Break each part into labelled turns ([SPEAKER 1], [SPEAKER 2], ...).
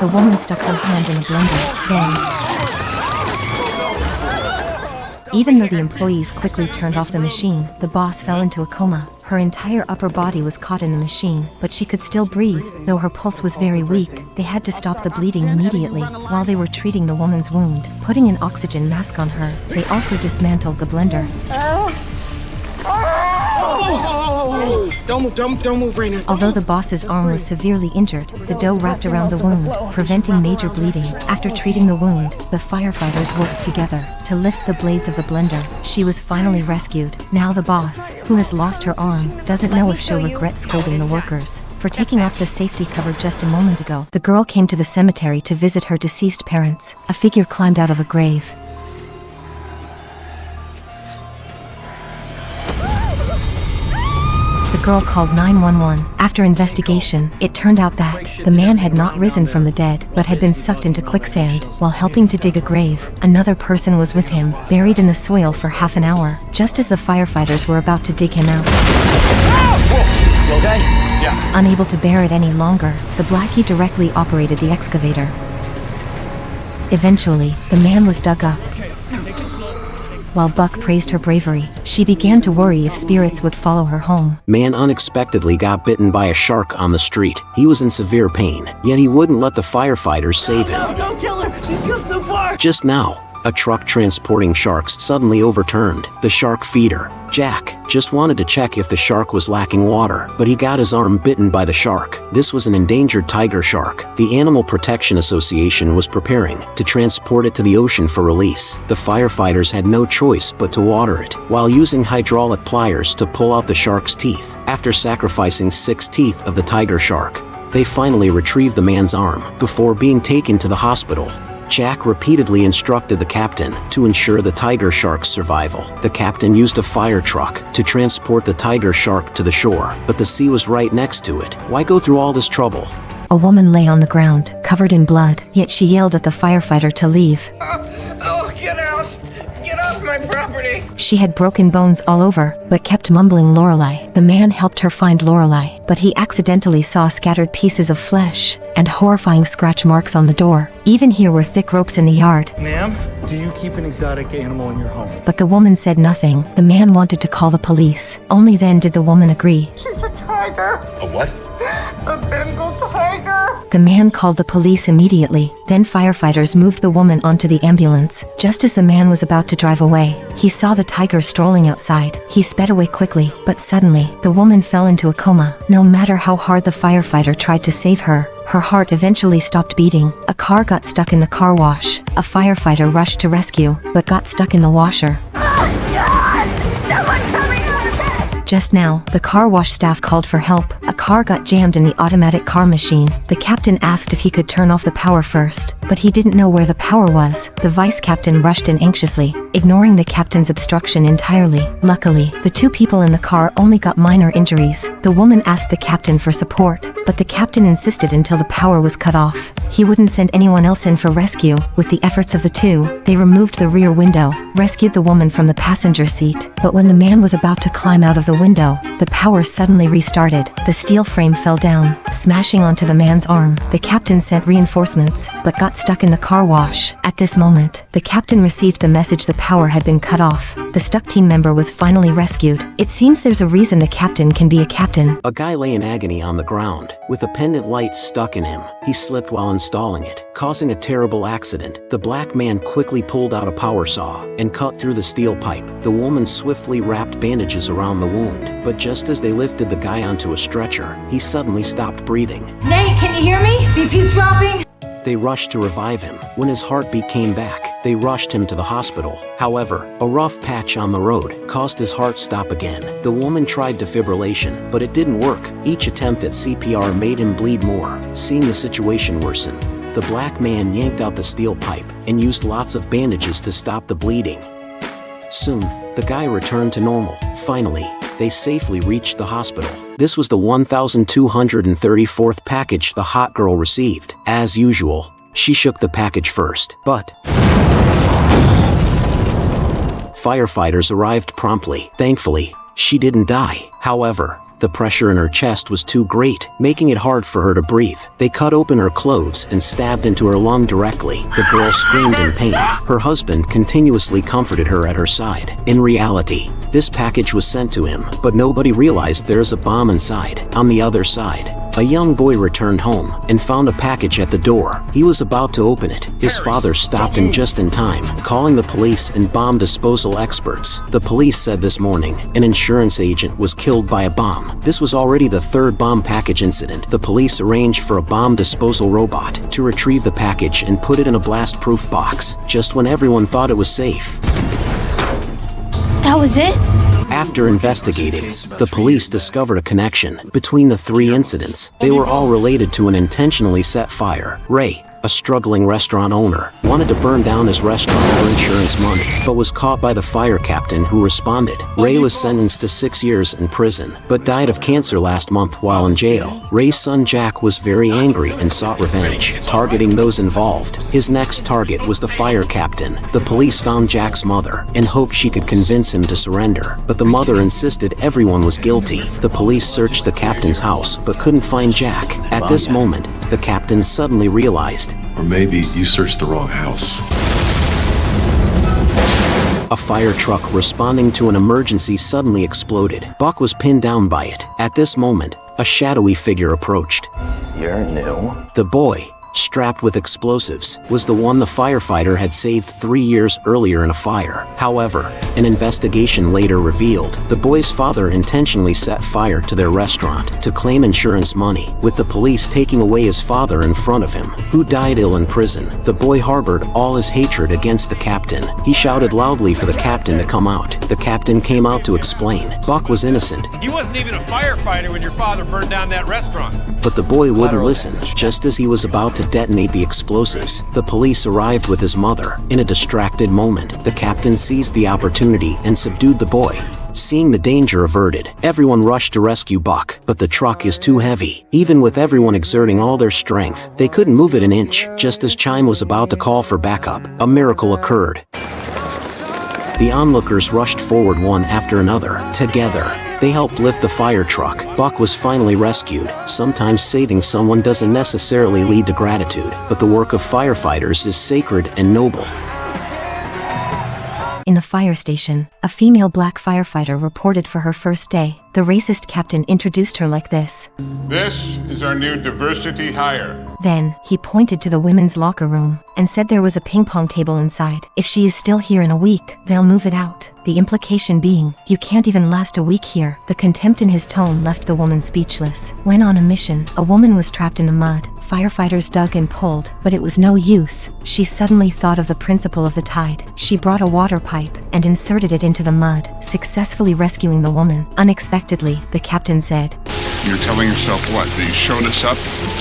[SPEAKER 1] The woman stuck her hand in a blender, then... Even though the employees quickly turned off the machine, the boss fell into a coma. Her entire upper body was caught in the machine, but she could still breathe, though her pulse was very weak. They had to stop the bleeding immediately. While they were treating the woman's wound, putting an oxygen mask on her, they also dismantled the blender.
[SPEAKER 2] Don't move right now.
[SPEAKER 1] Although the boss's arm was severely injured, the dough wrapped around the wound, preventing major bleeding. After treating the wound, the firefighters worked together to lift the blades of the blender. She was finally rescued. Now the boss, who has lost her arm, doesn't know if she'll regret scolding the workers for taking off the safety cover just a moment ago. The girl came to the cemetery to visit her deceased parents. A figure climbed out of a grave. The girl called 911. After investigation, it turned out that the man had not risen from the dead, but had been sucked into quicksand while helping to dig a grave. Another person was with him, buried in the soil for half an hour, just as the firefighters were about to dig him out.
[SPEAKER 3] You okay? Yeah.
[SPEAKER 1] Unable to bear it any longer, the Blackie directly operated the excavator. Eventually, the man was dug up. While Buck praised her bravery, she began to worry if spirits would follow her home.
[SPEAKER 4] Man unexpectedly got bitten by a shark on the street. He was in severe pain, yet he wouldn't let the firefighters save him.
[SPEAKER 3] Don't kill her! She's come so far!
[SPEAKER 4] Just now, a truck transporting sharks suddenly overturned. The shark feeder, Jack, just wanted to check if the shark was lacking water, but he got his arm bitten by the shark. This was an endangered tiger shark. The Animal Protection Association was preparing to transport it to the ocean for release. The firefighters had no choice but to water it, while using hydraulic pliers to pull out the shark's teeth. After sacrificing 6 teeth of the tiger shark, they finally retrieved the man's arm before being taken to the hospital. Jack repeatedly instructed the captain to ensure the tiger shark's survival. The captain used a fire truck to transport the tiger shark to the shore, but the sea was right next to it. Why go through all this trouble?
[SPEAKER 1] A woman lay on the ground, covered in blood, yet she yelled at the firefighter to leave.
[SPEAKER 2] Oh, get out! Get off my property!
[SPEAKER 1] She had broken bones all over, but kept mumbling Lorelei. The man helped her find Lorelei, but he accidentally saw scattered pieces of flesh and horrifying scratch marks on the door. Even here were thick ropes in the yard.
[SPEAKER 5] Ma'am, do you keep an exotic animal in your home?
[SPEAKER 1] But the woman said nothing. The man wanted to call the police. Only then did the woman agree.
[SPEAKER 2] She's a tiger!
[SPEAKER 5] A what?
[SPEAKER 2] A Bengal tiger!
[SPEAKER 1] The man called the police immediately. Then firefighters moved the woman onto the ambulance. Just as the man was about to drive away, he saw the tiger strolling outside. He sped away quickly, but suddenly, the woman fell into a coma. No matter how hard the firefighter tried to save her, her heart eventually stopped beating. A car got stuck in the car wash. A firefighter rushed to rescue, but got stuck in the washer.
[SPEAKER 2] Oh, God! Someone coming out of bed!
[SPEAKER 1] Just now, the car wash staff called for help. A car got jammed in the automatic car machine. The captain asked if he could turn off the power first, but he didn't know where the power was. The vice captain rushed in anxiously, ignoring the captain's obstruction entirely. Luckily, the 2 people in the car only got minor injuries. The woman asked the captain for support, but the captain insisted until the power was cut off. He wouldn't send anyone else in for rescue. With the efforts of the 2, they removed the rear window, rescued the woman from the passenger seat. But when the man was about to climb out of the window, the power suddenly restarted. The steel frame fell down, smashing onto the man's arm. The captain sent reinforcements, but got stuck in the car wash. At this moment, the captain received the message the power had been cut off. The stuck team member was finally rescued. It seems there's a reason the captain can be a captain.
[SPEAKER 4] A guy lay in agony on the ground, with a pendant light stuck in him. He slipped while installing it, causing a terrible accident. The black man quickly pulled out a power saw and cut through the steel pipe. The woman swiftly wrapped bandages around the wound, but just as they lifted the guy onto a stretcher, he suddenly stopped breathing.
[SPEAKER 6] Nate, can you hear me? BP's dropping.
[SPEAKER 4] They rushed to revive him. When his heartbeat came back, they rushed him to the hospital. However, a rough patch on the road caused his heart stop again. The woman tried defibrillation, but it didn't work. Each attempt at CPR made him bleed more. Seeing the situation worsen, the black man yanked out the steel pipe and used lots of bandages to stop the bleeding. Soon, the guy returned to normal. Finally, they safely reached the hospital. This was the 1,234th package the hot girl received. As usual, she shook the package first, but firefighters arrived promptly. Thankfully, she didn't die. However, The pressure in her chest was too great, making it hard for her to breathe. They cut open her clothes and stabbed into her lung directly. The girl screamed in pain. Her husband continuously comforted her at her side. In reality, this package was sent to him, but nobody realized there's a bomb inside. On the other side, a young boy returned home and found a package at the door. He was about to open it. His father stopped him just in time, calling the police and bomb disposal experts. The police said this morning an insurance agent was killed by a bomb. This was already the third bomb package incident. The police arranged for a bomb disposal robot to retrieve the package and put it in a blast-proof box, just when everyone thought it was safe.
[SPEAKER 7] That was it?
[SPEAKER 4] After investigating, the police discovered a connection between the three incidents. They were all related to an intentionally set fire. Ray, a struggling restaurant owner, wanted to burn down his restaurant for insurance money, but was caught by the fire captain who responded. Ray was sentenced to 6 years in prison, but died of cancer last month while in jail. Ray's son Jack was very angry and sought revenge, targeting those involved. His next target was the fire captain. The police found Jack's mother and hoped she could convince him to surrender, but the mother insisted everyone was guilty. The police searched the captain's house but couldn't find Jack. At this moment, the captain suddenly realized,
[SPEAKER 8] or maybe you searched the wrong house.
[SPEAKER 4] A fire truck responding to an emergency suddenly exploded. Buck was pinned down by it. At this moment, a shadowy figure approached.
[SPEAKER 2] You're new.
[SPEAKER 4] The boy, strapped with explosives, was the one the firefighter had saved 3 years earlier in a fire. However, an investigation later revealed the boy's father intentionally set fire to their restaurant to claim insurance money, with the police taking away his father in front of him, who died ill in prison. The boy harbored all his hatred against the captain. He shouted loudly for the captain to come out. The captain came out to explain. Buck was innocent.
[SPEAKER 9] He wasn't even a firefighter when your father burned down that restaurant.
[SPEAKER 4] But the boy wouldn't listen. Just as he was about to detonate the explosives, the police arrived with his mother. In a distracted moment, the captain seized the opportunity and subdued the boy. Seeing the danger averted, everyone rushed to rescue Buck, but the truck is too heavy. Even with everyone exerting all their strength, they couldn't move it an inch. Just as Chime was about to call for backup, a miracle occurred. The onlookers rushed forward one after another. Together, they helped lift the fire truck. Buck was finally rescued. Sometimes saving someone doesn't necessarily lead to gratitude, but the work of firefighters is sacred and noble.
[SPEAKER 1] In the fire station, a female black firefighter reported for her first day. The racist captain introduced her like this.
[SPEAKER 10] This is our new diversity hire.
[SPEAKER 1] Then, he pointed to the women's locker room and said there was a ping pong table inside. If she is still here in a week, they'll move it out. The implication being, you can't even last a week here. The contempt in his tone left the woman speechless. When on a mission, a woman was trapped in the mud. Firefighters dug and pulled, but it was no use. She suddenly thought of the principle of the tide. She brought a water pipe and inserted it into the mud, successfully rescuing the woman. Unexpectedly, the captain said,
[SPEAKER 10] You're telling yourself what? That you showed us up?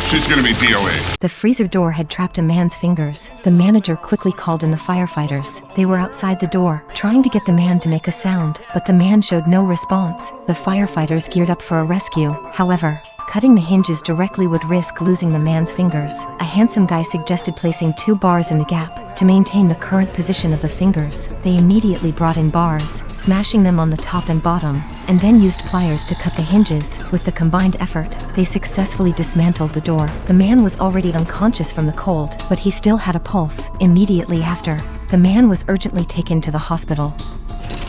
[SPEAKER 10] She's gonna be DOA.
[SPEAKER 1] The freezer door had trapped a man's fingers. The manager quickly called in the firefighters. They were outside the door, trying to get the man to make a sound, but the man showed no response. The firefighters geared up for a rescue. However, cutting the hinges directly would risk losing the man's fingers. A handsome guy suggested placing 2 bars in the gap to maintain the current position of the fingers. They immediately brought in bars, smashing them on the top and bottom, and then used pliers to cut the hinges. With the combined effort, they successfully dismantled the door. The man was already unconscious from the cold, but he still had a pulse. Immediately after, the man was urgently taken to the hospital.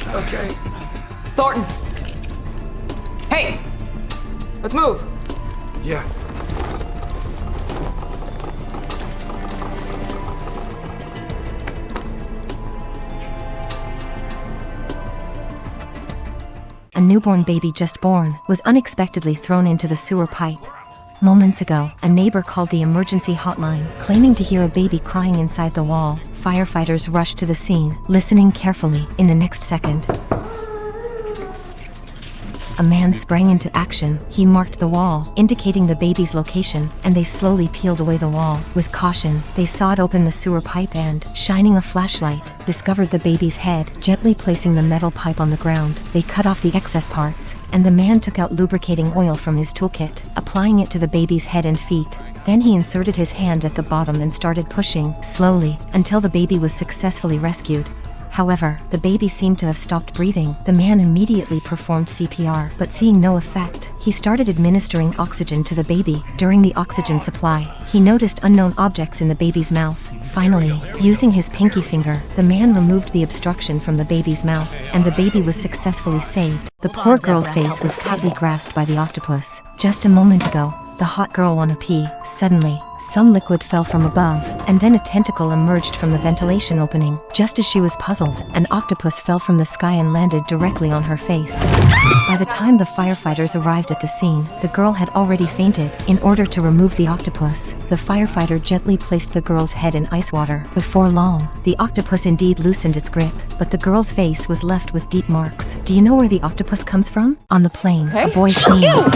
[SPEAKER 2] Okay.
[SPEAKER 11] Thornton! Hey! Let's move!
[SPEAKER 2] Yeah.
[SPEAKER 1] A newborn baby just born was unexpectedly thrown into the sewer pipe. Moments ago, a neighbor called the emergency hotline, claiming to hear a baby crying inside the wall. Firefighters rushed to the scene, listening carefully. In the next second, a man sprang into action. He marked the wall, indicating the baby's location, and they slowly peeled away the wall. With caution, they sawed open the sewer pipe and, shining a flashlight, discovered the baby's head. Gently placing the metal pipe on the ground, they cut off the excess parts, and the man took out lubricating oil from his toolkit, applying it to the baby's head and feet. Then he inserted his hand at the bottom and started pushing, slowly, until the baby was successfully rescued. However, the baby seemed to have stopped breathing. The man immediately performed CPR, but seeing no effect, he started administering oxygen to the baby. During the oxygen supply, he noticed unknown objects in the baby's mouth. Finally, using his pinky finger, the man removed the obstruction from the baby's mouth, and the baby was successfully saved. The poor girl's face was tightly grasped by the octopus. Just a moment ago, the hot girl wanna pee. Suddenly, some liquid fell from above, and then a tentacle emerged from the ventilation opening. Just as she was puzzled, an octopus fell from the sky and landed directly on her face. By the time the firefighters arrived at the scene, the girl had already fainted. In order to remove the octopus, the firefighter gently placed the girl's head in ice water. Before long, the octopus indeed loosened its grip, but the girl's face was left with deep marks. Do you know where the octopus comes from? On the plane, a boy sneezed.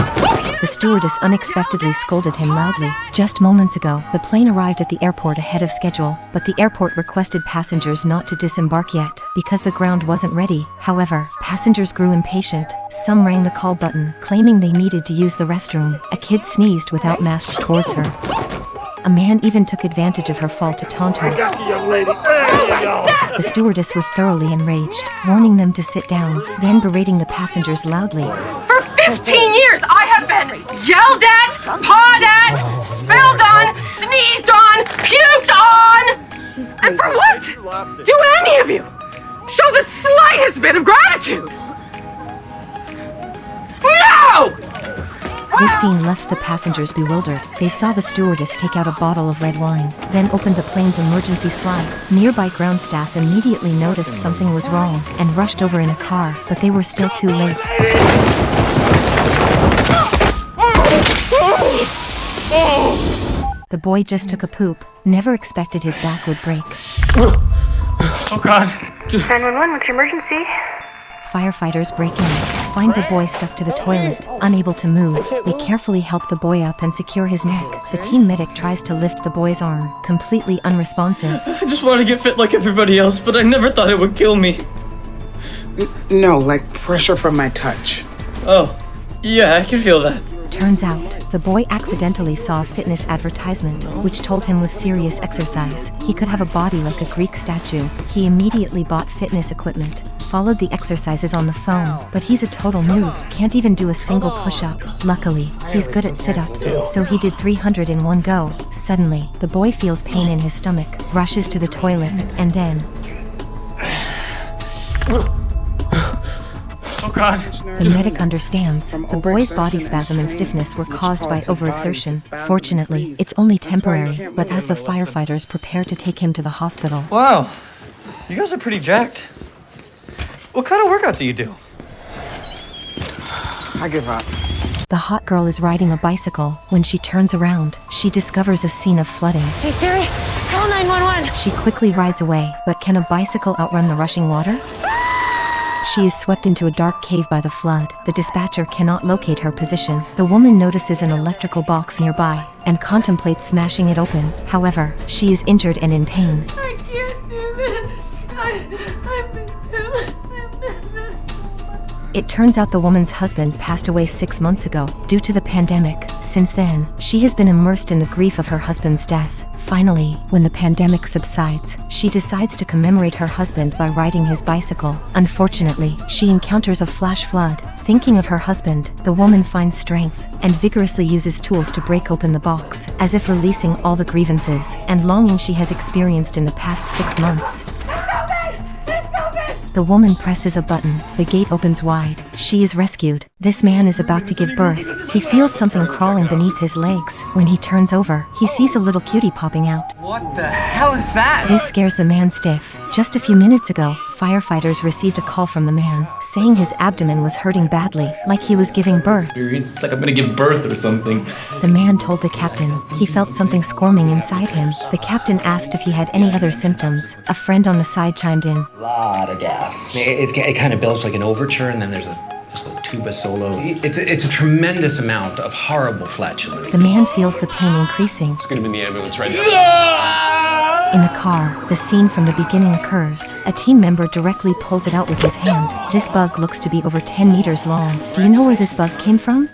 [SPEAKER 1] The stewardess unexpectedly scolded him loudly. Just moments ago, the plane arrived at the airport ahead of schedule, but the airport requested passengers not to disembark yet, because the ground wasn't ready. However, passengers grew impatient. Some rang the call button, claiming they needed to use the restroom. A kid sneezed without masks towards her. A man even took advantage of her fall to taunt her. The stewardess was thoroughly enraged, warning them to sit down, then berating the passengers loudly.
[SPEAKER 11] For 15 years, I have been yelled at, pawed at, spilled on, sneezed on, puked on! And for what? Do any of you show the slightest bit of gratitude? No!
[SPEAKER 1] This scene left the passengers bewildered. They saw the stewardess take out a bottle of red wine, then opened the plane's emergency slide. Nearby ground staff immediately noticed something was wrong and rushed over in a car, but they were still too late. The boy just took a poop, never expected his back would break.
[SPEAKER 3] Oh God.
[SPEAKER 7] 911, what's your emergency?
[SPEAKER 1] Firefighters break in, find the boy stuck to the toilet, unable to move. They carefully help the boy up and secure his neck. The team medic tries to lift the boy's arm, completely unresponsive.
[SPEAKER 3] I just want to get fit like everybody else, but I never thought it would kill me.
[SPEAKER 2] No, like pressure from my touch.
[SPEAKER 3] Oh, yeah, I can feel that.
[SPEAKER 1] Turns out, the boy accidentally saw a fitness advertisement, which told him with serious exercise, he could have a body like a Greek statue. He immediately bought fitness equipment, followed the exercises on the phone, but he's a total noob, can't even do a single push-up. Luckily, he's good at sit-ups, so he did 300 in one go. Suddenly, the boy feels pain in his stomach, rushes to the toilet, and then...
[SPEAKER 3] Oh God.
[SPEAKER 1] The medic understands. The boy's body spasm and stiffness were caused by overexertion. Fortunately, it's only temporary, but as the firefighters prepare to take him to the hospital...
[SPEAKER 3] Wow, you guys are pretty jacked. What kind of workout do you do?
[SPEAKER 2] I give up.
[SPEAKER 1] The hot girl is riding a bicycle. When she turns around, she discovers a scene of flooding.
[SPEAKER 6] Hey Siri, call 911.
[SPEAKER 1] She quickly rides away, but can a bicycle outrun the rushing water? She is swept into a dark cave by the flood. The dispatcher cannot locate her position. The woman notices an electrical box nearby and contemplates smashing it open. However, she is injured and in pain.
[SPEAKER 6] I can't do this. I've been so...
[SPEAKER 1] It turns out the woman's husband passed away 6 months ago due to the pandemic. Since then, she has been immersed in the grief of her husband's death. Finally, when the pandemic subsides, she decides to commemorate her husband by riding his bicycle. Unfortunately, she encounters a flash flood. Thinking of her husband, the woman finds strength and vigorously uses tools to break open the box, as if releasing all the grievances and longing she has experienced in the past 6 months. The woman presses a button. The gate opens wide. She is rescued. This man is about to give birth. He feels something crawling beneath his legs. When he turns over, he sees a little cutie popping out.
[SPEAKER 3] What the hell is that?
[SPEAKER 1] This scares the man stiff. Just a few minutes ago, firefighters received a call from the man, saying his abdomen was hurting badly, like he was giving birth.
[SPEAKER 12] It's like I'm gonna give birth or something.
[SPEAKER 1] The man told the captain he felt something squirming inside him. The captain asked if he had any other symptoms. A friend on the side chimed in.
[SPEAKER 12] Lot of gas. It kind of builds like an overture, and then there's a little tuba solo. It's a tremendous amount of horrible flatulence.
[SPEAKER 1] The man feels the pain increasing.
[SPEAKER 9] It's gonna be in the ambulance right now.
[SPEAKER 1] In the car, the scene from the beginning occurs. A team member directly pulls it out with his hand. This bug looks to be over 10 meters long. Do you know where this bug came from?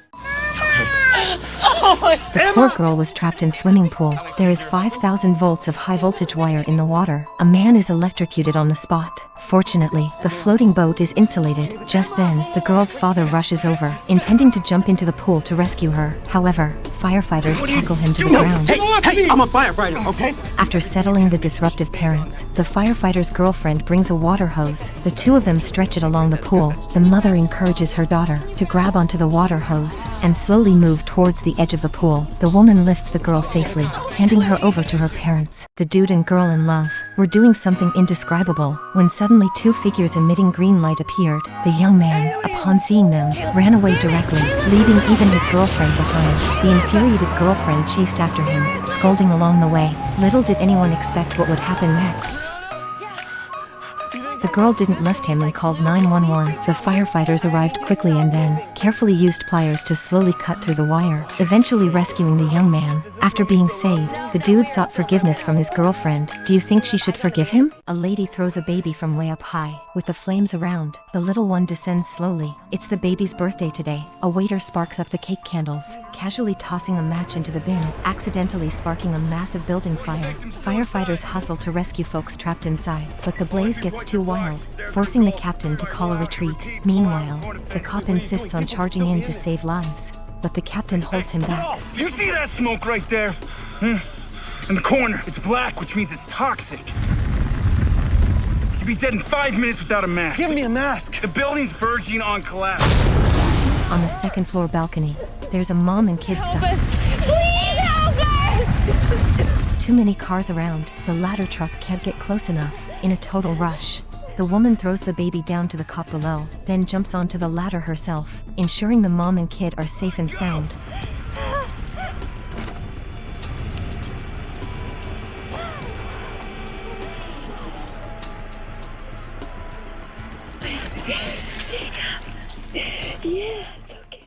[SPEAKER 1] The poor girl was trapped in swimming pool. There is 5,000 volts of high voltage wire in the water. A man is electrocuted on the spot. Fortunately, the floating boat is insulated. Just then, the girl's father rushes over, intending to jump into the pool to rescue her. However, firefighters tackle him to the ground.
[SPEAKER 13] Hey, I'm a firefighter, okay?
[SPEAKER 1] After settling the disruptive parents, the firefighter's girlfriend brings a water hose. The two of them stretch it along the pool. The mother encourages her daughter to grab onto the water hose and slowly move towards the edge of the pool. The woman lifts the girl safely, handing her over to her parents. The dude and girl in love were doing something indescribable when suddenly two figures emitting green light appeared. The young man, upon seeing them, ran away directly, leaving even his girlfriend behind. The infuriated girlfriend chased after him, scolding along the way. Little did anyone expect what would happen next. The girl didn't lift him and called 911. The firefighters arrived quickly and then carefully used pliers to slowly cut through the wire, eventually rescuing the young man. After being saved, the dude sought forgiveness from his girlfriend. Do you think she should forgive him? A lady throws a baby from way up high. With the flames around, the little one descends slowly. It's the baby's birthday today. A waiter sparks up the cake candles, casually tossing a match into the bin, accidentally sparking a massive building fire. Firefighters hustle to rescue folks trapped inside, but the blaze gets too wild, forcing the captain to call a retreat. Meanwhile, the cop insists on charging in to save lives, but the captain holds him back.
[SPEAKER 13] Do you see that smoke right there? In the corner, it's black, which means it's toxic. You'd be dead in 5 minutes without a mask. Give me a mask. The building's verging on collapse.
[SPEAKER 1] On the second floor balcony, there's a mom and kid stuck.
[SPEAKER 6] Please help us!
[SPEAKER 1] Too many cars around, the ladder truck can't get close enough. In a total rush, the woman throws the baby down to the cop below, then jumps onto the ladder herself, ensuring the mom and kid are safe and sound.
[SPEAKER 6] Yeah, it's okay.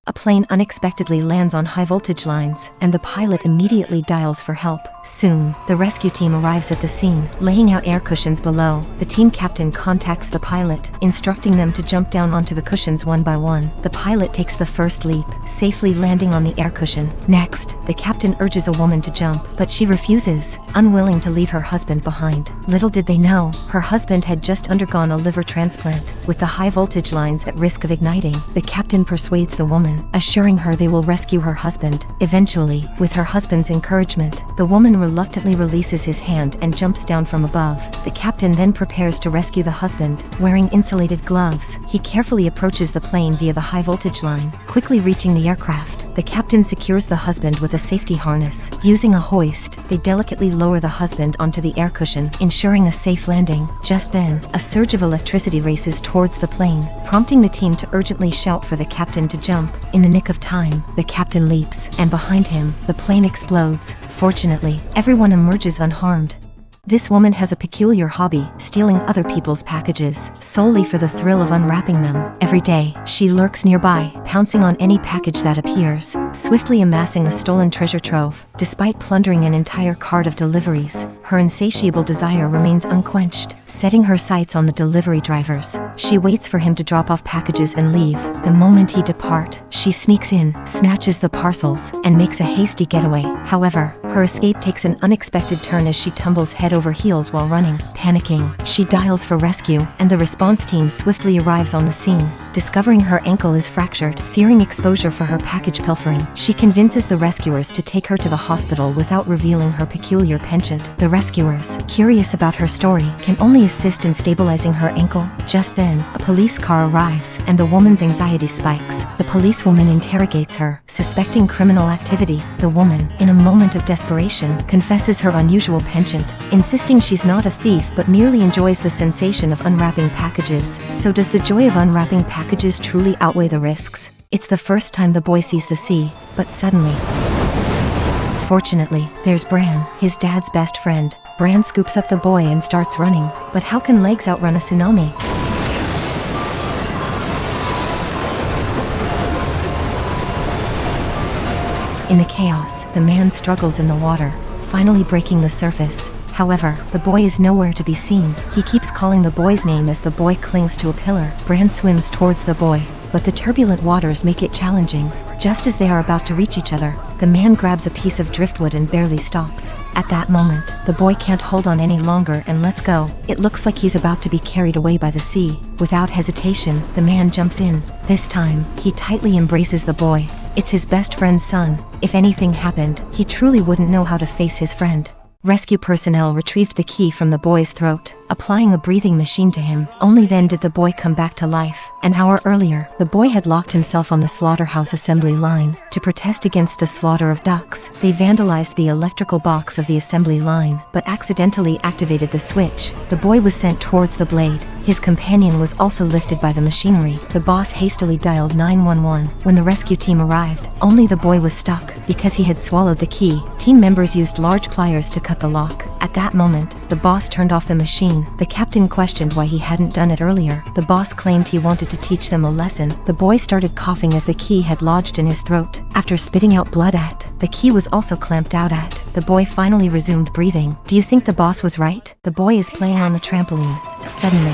[SPEAKER 1] A plane unexpectedly lands on high voltage lines, and the pilot immediately dials for help. Soon, the rescue team arrives at the scene, laying out air cushions below. The team captain contacts the pilot, instructing them to jump down onto the cushions one by one. The pilot takes the first leap, safely landing on the air cushion. Next, the captain urges a woman to jump, but she refuses, unwilling to leave her husband behind. Little did they know, her husband had just undergone a liver transplant. With the high voltage lines at risk of igniting, the captain persuades the woman, assuring her they will rescue her husband. Eventually, with her husband's encouragement, the woman reluctantly releases his hand and jumps down from above. The captain then prepares to rescue the husband. Wearing insulated gloves, he carefully approaches the plane via the high voltage line. Quickly reaching the aircraft, the captain secures the husband with a safety harness. Using a hoist, they delicately lower the husband onto the air cushion, ensuring a safe landing. Just then, a surge of electricity races towards the plane, prompting the team to urgently shout for the captain to jump. In the nick of time, the captain leaps, and behind him, the plane explodes. Fortunately, everyone emerges unharmed. This woman has a peculiar hobby, stealing other people's packages, solely for the thrill of unwrapping them. Every day, she lurks nearby, pouncing on any package that appears, swiftly amassing a stolen treasure trove. Despite plundering an entire cart of deliveries, her insatiable desire remains unquenched. Setting her sights on the delivery drivers, she waits for him to drop off packages and leave. The moment he depart, she sneaks in, snatches the parcels, and makes a hasty getaway. However, her escape takes an unexpected turn as she tumbles head over heels while running. Panicking, she dials for rescue, and the response team swiftly arrives on the scene. Discovering her ankle is fractured, fearing exposure for her package pilfering, she convinces the rescuers to take her to the hospital without revealing her peculiar penchant. The rescuers, curious about her story, can only assist in stabilizing her ankle. Just then, a police car arrives, and the woman's anxiety spikes. The policewoman interrogates her, suspecting criminal activity. The woman, in a moment of desperation, confesses her unusual penchant, insisting she's not a thief but merely enjoys the sensation of unwrapping packages. So does the joy of unwrapping packages truly outweigh the risks? It's the first time the boy sees the sea, but suddenly... Fortunately, there's Bran, his dad's best friend. Bran scoops up the boy and starts running, but how can legs outrun a tsunami? In the chaos, the man struggles in the water, finally breaking the surface. However, the boy is nowhere to be seen. He keeps calling the boy's name as the boy clings to a pillar. Bran swims towards the boy, but the turbulent waters make it challenging. Just as they are about to reach each other, the man grabs a piece of driftwood and barely stops. At that moment, the boy can't hold on any longer and lets go. It looks like he's about to be carried away by the sea. Without hesitation, the man jumps in. This time, he tightly embraces the boy. It's his best friend's son. If anything happened, he truly wouldn't know how to face his friend. Rescue personnel retrieved the key from the boy's throat, applying a breathing machine to him. Only then did the boy come back to life. An hour earlier, the boy had locked himself on the slaughterhouse assembly line. To protest against the slaughter of ducks, they vandalized the electrical box of the assembly line, but accidentally activated the switch. The boy was sent towards the blade. His companion was also lifted by the machinery. The boss hastily dialed 911. When the rescue team arrived, only the boy was stuck. Because he had swallowed the key, team members used large pliers to cut the lock. At that moment, the boss turned off the machine. The captain questioned why he hadn't done it earlier. The boss claimed he wanted to teach them a lesson. The boy started coughing as the key had lodged in his throat. After spitting out blood the key was also clamped out at. The boy finally resumed breathing. Do you think the boss was right? The boy is playing on the trampoline. Suddenly,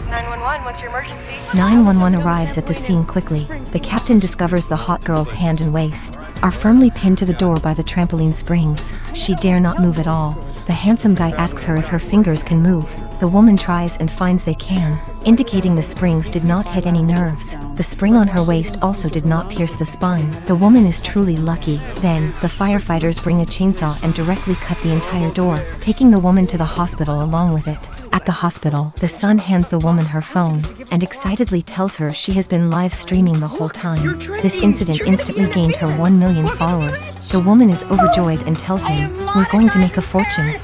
[SPEAKER 7] 911, what's your emergency?
[SPEAKER 1] 911 arrives at the scene quickly. The captain discovers the hot girl's hand and waist are firmly pinned to the door by the trampoline springs. She dare not move at all. The handsome guy asks her if her fingers can move. The woman tries and finds they can, indicating the springs did not hit any nerves. The spring on her waist also did not pierce the spine. The woman is truly lucky. Then, the firefighters bring a chainsaw and directly cut the entire door, taking the woman to the hospital along with it. At the hospital, the son hands the woman her phone and excitedly tells her she has been live streaming the whole time. This incident instantly gained her 1 million followers. The woman is overjoyed and tells him, "We're going to make a fortune."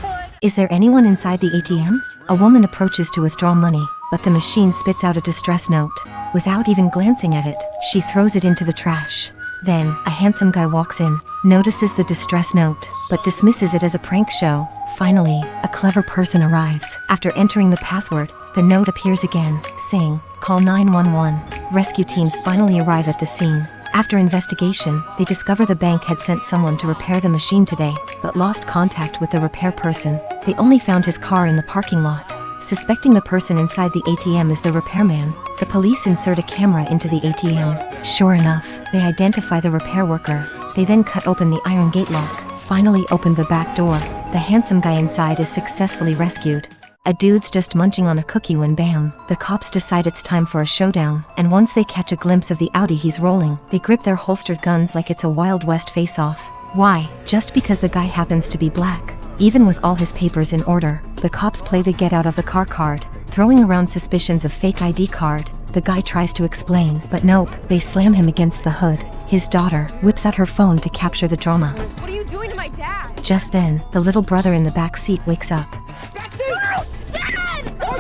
[SPEAKER 1] Is there anyone inside the ATM? A woman approaches to withdraw money, but the machine spits out a distress note. Without even glancing at it, she throws it into the trash. Then, a handsome guy walks in, notices the distress note, but dismisses it as a prank show. Finally, a clever person arrives. After entering the password, the note appears again, saying, "Call 911. Rescue teams finally arrive at the scene. After investigation, they discover the bank had sent someone to repair the machine today, but lost contact with the repair person. They only found his car in the parking lot. Suspecting the person inside the ATM is the repairman, the police insert a camera into the ATM. Sure enough, they identify the repair worker. They then cut open the iron gate lock, finally opened the back door. The handsome guy inside is successfully rescued. A dude's just munching on a cookie when bam, the cops decide it's time for a showdown, and once they catch a glimpse of the Audi he's rolling, they grip their holstered guns like it's a Wild West face-off. Why? Just because the guy happens to be black. Even with all his papers in order, the cops play the get out of the car card, throwing around suspicions of fake ID card. The guy tries to explain, but nope, they slam him against the hood. His daughter whips out her phone to capture the drama.
[SPEAKER 11] What are you doing to my dad?
[SPEAKER 1] Just then, the little brother in the back seat wakes up.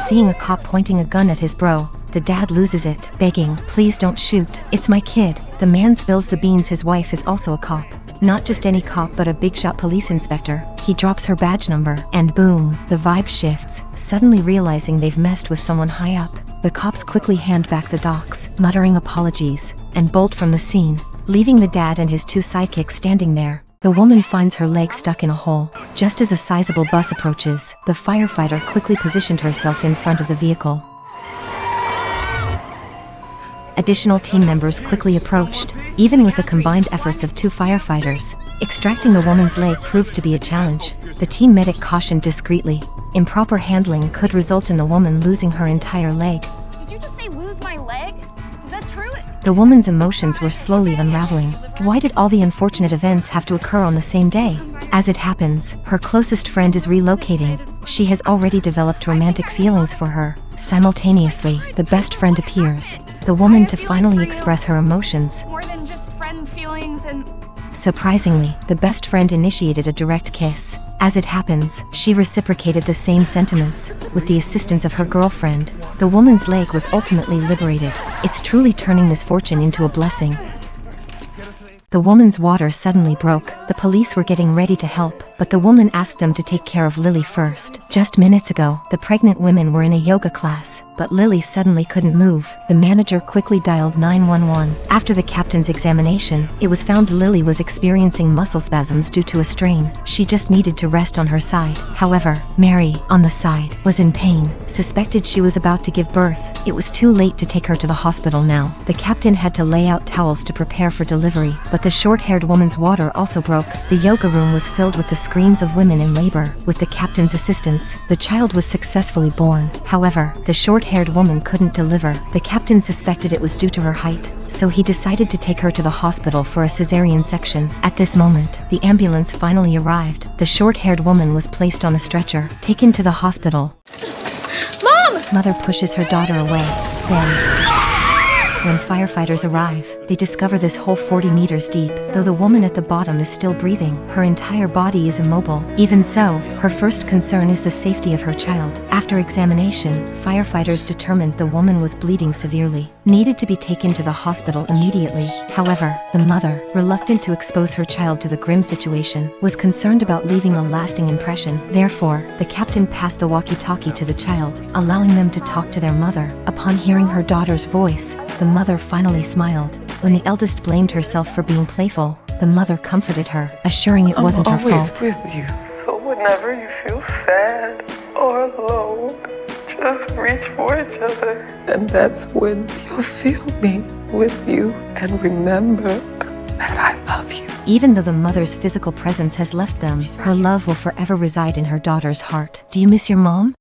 [SPEAKER 1] Seeing a cop pointing a gun at his bro, the dad loses it, begging, "Please don't shoot, it's my kid." The man spills the beans his wife is also a cop. Not just any cop but a big shot police inspector. He drops her badge number, and boom, the vibe shifts, suddenly realizing they've messed with someone high up. The cops quickly hand back the docs, muttering apologies, and bolt from the scene, leaving the dad and his two sidekicks standing there. The woman finds her leg stuck in a hole. Just as a sizable bus approaches, the firefighter quickly positioned herself in front of the vehicle. Additional team members quickly approached, even with the combined efforts of two firefighters. Extracting the woman's leg proved to be a challenge. The team medic cautioned discreetly. Improper handling could result in the woman losing her entire leg.
[SPEAKER 11] Did you just say lose my leg? Is that true?
[SPEAKER 1] The woman's emotions were slowly unraveling. Why did all the unfortunate events have to occur on the same day? As it happens, her closest friend is relocating. She has already developed romantic feelings for her. Simultaneously, the best friend appears. The woman to finally express her emotions.
[SPEAKER 11] More than just friend feelings and...
[SPEAKER 1] Surprisingly, the best friend initiated a direct kiss. As it happens, she reciprocated the same sentiments. With the assistance of her girlfriend, the woman's leg was ultimately liberated. It's truly turning misfortune into a blessing. The woman's water suddenly broke. The police were getting ready to help, but the woman asked them to take care of Lily first. Just minutes ago, the pregnant women were in a yoga class, but Lily suddenly couldn't move. The manager quickly dialed 911. After the captain's examination, it was found Lily was experiencing muscle spasms due to a strain. She just needed to rest on her side. However, Mary, on the side, was in pain, suspected she was about to give birth. It was too late to take her to the hospital now. The captain had to lay out towels to prepare for delivery, but the short-haired woman's water also broke. The yoga room was filled with the screams of women in labor. With the captain's assistance, the child was successfully born. However, the short-haired woman couldn't deliver. The captain suspected it was due to her height, so he decided to take her to the hospital for a cesarean section. At this moment, the ambulance finally arrived. The short-haired woman was placed on a stretcher, taken to the hospital.
[SPEAKER 6] Mom!
[SPEAKER 1] Mother pushes her daughter away. Then, when firefighters arrive, they discover this hole 40 meters deep. Though the woman at the bottom is still breathing, her entire body is immobile. Even so, her first concern is the safety of her child. After examination, firefighters determined the woman was bleeding severely, needed to be taken to the hospital immediately. However, the mother, reluctant to expose her child to the grim situation, was concerned about leaving a lasting impression. Therefore, the captain passed the walkie-talkie to the child, allowing them to talk to their mother. Upon hearing her daughter's voice, the mother finally smiled. When the eldest blamed herself for being playful, the mother comforted her, assuring it wasn't her fault.
[SPEAKER 2] I'm always with you. So whenever you feel sad or alone, just reach for each other. And that's when you'll feel me with you and remember that I love you.
[SPEAKER 1] Even though the mother's physical presence has left them, her love will forever reside in her daughter's heart. Do you miss your mom?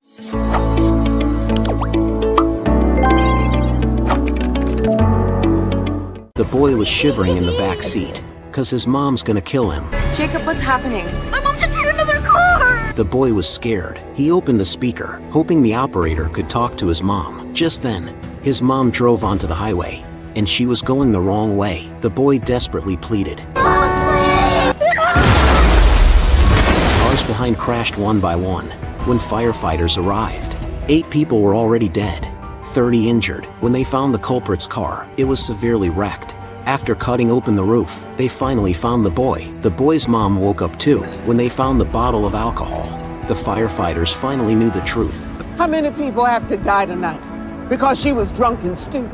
[SPEAKER 4] The boy was shivering in the back seat, cause his mom's gonna kill him.
[SPEAKER 11] Jacob, what's happening?
[SPEAKER 6] My mom just hit another car!
[SPEAKER 4] The boy was scared. He opened the speaker, hoping the operator could talk to his mom. Just then, his mom drove onto the highway, and she was going the wrong way. The boy desperately pleaded. Cars behind crashed one by one. When firefighters arrived, 8 people were already dead, 30 injured. When they found the culprit's car, it was severely wrecked. After cutting open the roof, they finally found the boy. The boy's mom woke up too when they found the bottle of alcohol. The firefighters finally knew the truth.
[SPEAKER 14] How many people have to die tonight because she was drunk and stupid?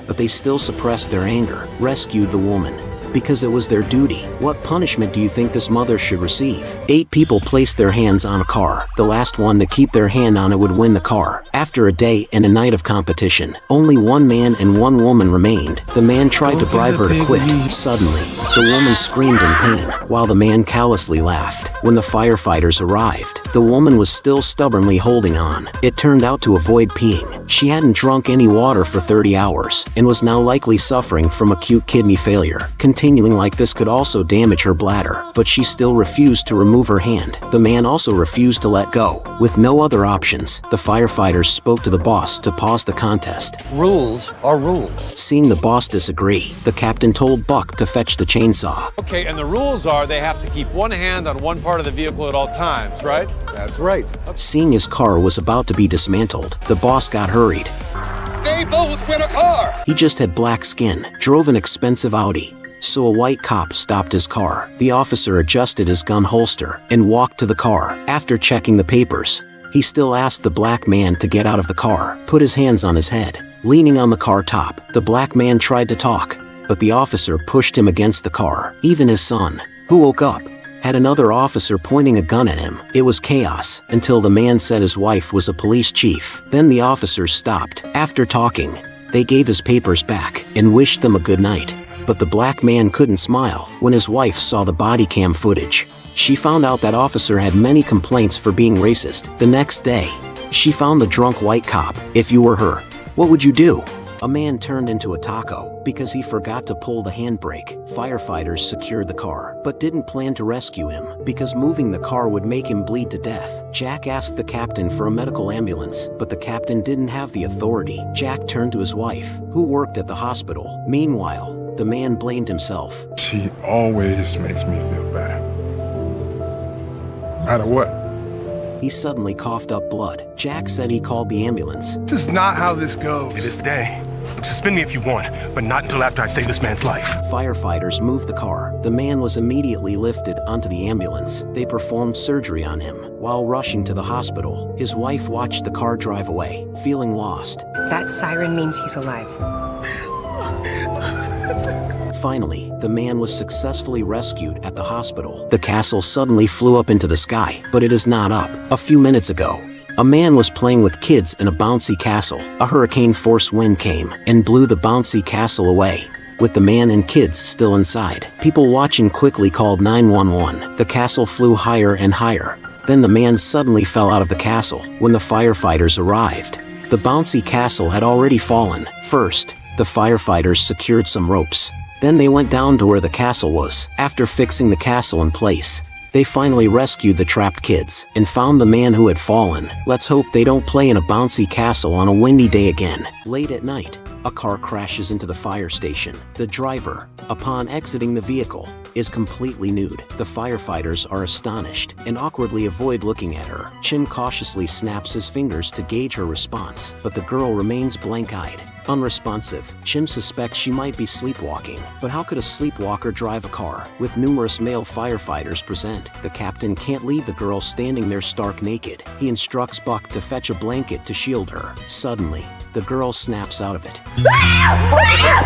[SPEAKER 4] But they still suppressed their anger, rescued the woman, because it was their duty. What punishment do you think this mother should receive? 8 people placed their hands on a car. The last one to keep their hand on it would win the car. After a day and a night of competition, only 1 man and 1 woman remained. The man tried to bribe her to quit. Suddenly, the woman screamed in pain, while the man callously laughed. When the firefighters arrived, the woman was still stubbornly holding on. It turned out to avoid peeing. She hadn't drunk any water for 30 hours, and was now likely suffering from acute kidney failure. Continuing like this could also damage her bladder, but she still refused to remove her hand. The man also refused to let go. With no other options, the firefighters spoke to the boss to pause the contest.
[SPEAKER 15] Rules are rules.
[SPEAKER 4] Seeing the boss disagree, the captain told Buck to fetch the chainsaw.
[SPEAKER 9] Okay, and the rules are they have to keep one hand on one part of the vehicle at all times, right?
[SPEAKER 15] That's right.
[SPEAKER 4] Seeing his car was about to be dismantled, the boss got hurried.
[SPEAKER 15] They both win a car!
[SPEAKER 4] He just had black skin, drove an expensive Audi. So a white cop stopped his car. The officer adjusted his gun holster and walked to the car. After checking the papers, he still asked the black man to get out of the car, put his hands on his head. Leaning on the car top, the black man tried to talk, but the officer pushed him against the car. Even his son, who woke up, had another officer pointing a gun at him. It was chaos until the man said his wife was a police chief. Then the officers stopped. After talking, they gave his papers back and wished them a good night. But the black man couldn't smile when his wife saw the body cam footage. She found out that officer had many complaints for being racist. The next day, she found the drunk white cop. If you were her, what would you do? A man turned into a taco because he forgot to pull the handbrake. Firefighters secured the car, but didn't plan to rescue him because moving the car would make him bleed to death. Jack asked the captain for a medical ambulance, but the captain didn't have the authority. Jack turned to his wife, who worked at the hospital. Meanwhile, the man blamed himself.
[SPEAKER 16] She always makes me feel bad. No matter what.
[SPEAKER 4] he suddenly coughed up blood. Jack said he called the ambulance.
[SPEAKER 16] This is not how this goes. It is today. Suspend me if you want, but not until after I save this man's life.
[SPEAKER 4] Firefighters moved the car. The man was immediately lifted onto the ambulance. They performed surgery on him. While rushing to the hospital, his wife watched the car drive away, feeling lost.
[SPEAKER 17] That siren means he's alive.
[SPEAKER 4] Finally, the man was successfully rescued at the hospital. The castle suddenly flew up into the sky, but it is not up. A few minutes ago, a man was playing with kids in a bouncy castle. A hurricane-force wind came and blew the bouncy castle away, with the man and kids still inside. People watching quickly called 911. The castle flew higher and higher. Then the man suddenly fell out of the castle. When the firefighters arrived, the bouncy castle had already fallen. First, the firefighters secured some ropes. Then they went down to where the castle was. After fixing the castle in place, they finally rescued the trapped kids and found the man who had fallen. Let's hope they don't play in a bouncy castle on a windy day again. Late at night, a car crashes into the fire station. The driver, upon exiting the vehicle, is completely nude. The firefighters are astonished and awkwardly avoid looking at her. Chim cautiously snaps his fingers to gauge her response, but the girl remains blank-eyed. Unresponsive, Chim suspects she might be sleepwalking. But how could a sleepwalker drive a car? With numerous male firefighters present, the captain can't leave the girl standing there stark naked. He instructs Buck to fetch a blanket to shield her. Suddenly, the girl snaps out of it.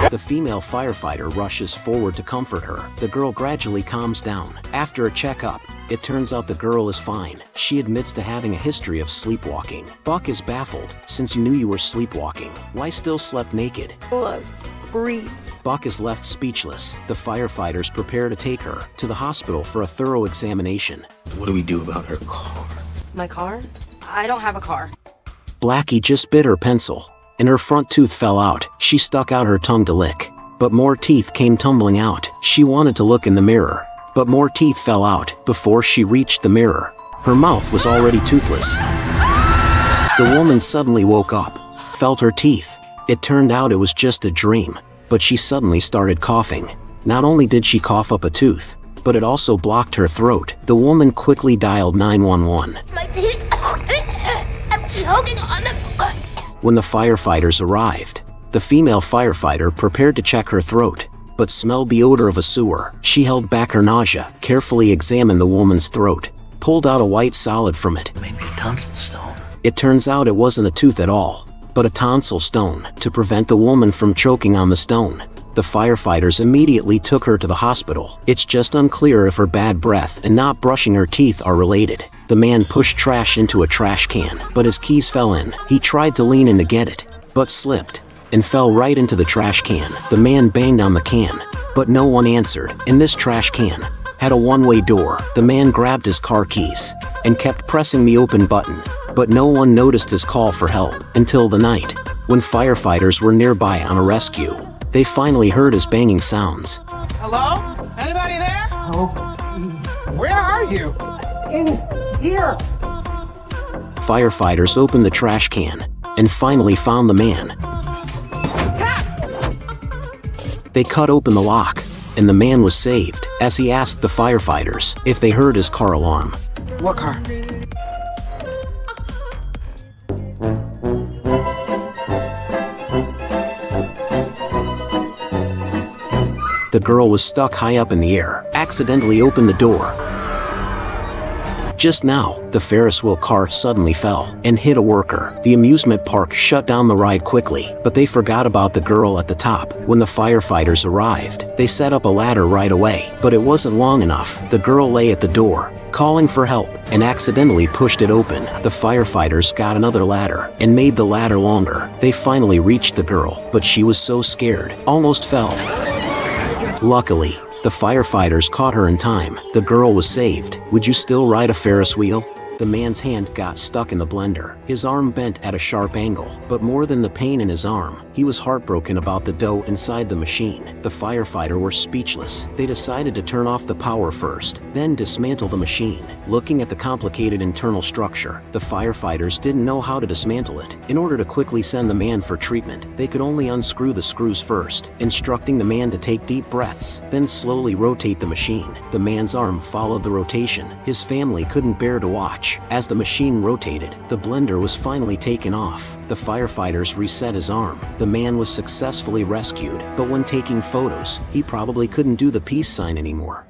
[SPEAKER 4] The female firefighter rushes forward to comfort her. The girl gradually calms down. After a checkup, it turns out the girl is fine. She admits to having a history of sleepwalking. Buck is baffled. Since you knew you were sleepwalking, why still slept naked?
[SPEAKER 2] Look, breathe.
[SPEAKER 4] Buck is left speechless. The firefighters prepare to take her to the hospital for a thorough examination.
[SPEAKER 18] What do we do about her car?
[SPEAKER 11] My car? I don't have a car.
[SPEAKER 4] Blackie just bit her pencil, and her front tooth fell out. She stuck out her tongue to lick, but more teeth came tumbling out. She wanted to look in the mirror, but more teeth fell out. Before she reached the mirror, her mouth was already toothless. The woman suddenly woke up, felt her teeth. It turned out it was just a dream, but she suddenly started coughing. Not only did she cough up a tooth, but it also blocked her throat. The woman quickly dialed 911.
[SPEAKER 19] My teeth, I'm choking on them.
[SPEAKER 4] When the firefighters arrived, the female firefighter prepared to check her throat, but smelled the odor of a sewer. She held back her nausea, carefully examined the woman's throat, pulled out a white solid from it.
[SPEAKER 18] Maybe a tonsil stone.
[SPEAKER 4] It turns out it wasn't a tooth at all, but a tonsil stone. To prevent the woman from choking on the stone, the firefighters immediately took her to the hospital. It's just unclear if her bad breath and not brushing her teeth are related. The man pushed trash into a trash can, but his keys fell in. He tried to lean in to get it, but slipped and fell right into the trash can. The man banged on the can, but no one answered. And this trash can had a one-way door. The man grabbed his car keys and kept pressing the open button, but no one noticed his call for help until the night, when firefighters were nearby on a rescue. They finally heard his banging sounds.
[SPEAKER 20] Hello? Anybody there? No. Where are you? In here.
[SPEAKER 4] Firefighters opened the trash can and finally found the man. They cut open the lock, and the man was saved as he asked the firefighters if they heard his car alarm.
[SPEAKER 20] What car?
[SPEAKER 4] The girl was stuck high up in the air, accidentally opened the door. Just now, the Ferris wheel car suddenly fell and hit a worker. The amusement park shut down the ride quickly, but they forgot about the girl at the top. When the firefighters arrived, they set up a ladder right away, but it wasn't long enough. The girl lay at the door, calling for help, and accidentally pushed it open. The firefighters got another ladder and made the ladder longer. They finally reached the girl, but she was so scared, almost fell. Luckily, the firefighters caught her in time. The girl was saved. Would you still ride a Ferris wheel? The man's hand got stuck in the blender. His arm bent at a sharp angle, but more than the pain in his arm, He was heartbroken about the dough inside the machine. The firefighter were speechless. They decided to turn off the power first, then dismantle the machine. Looking at the complicated internal structure, the firefighters didn't know how to dismantle it. In order to quickly send the man for treatment, they could only unscrew the screws first, instructing the man to take deep breaths, then slowly rotate the machine. The man's arm followed the rotation. His family couldn't bear to watch. As the machine rotated, the blender was finally taken off. The firefighters reset his arm. The man was successfully rescued, but when taking photos, he probably couldn't do the peace sign anymore.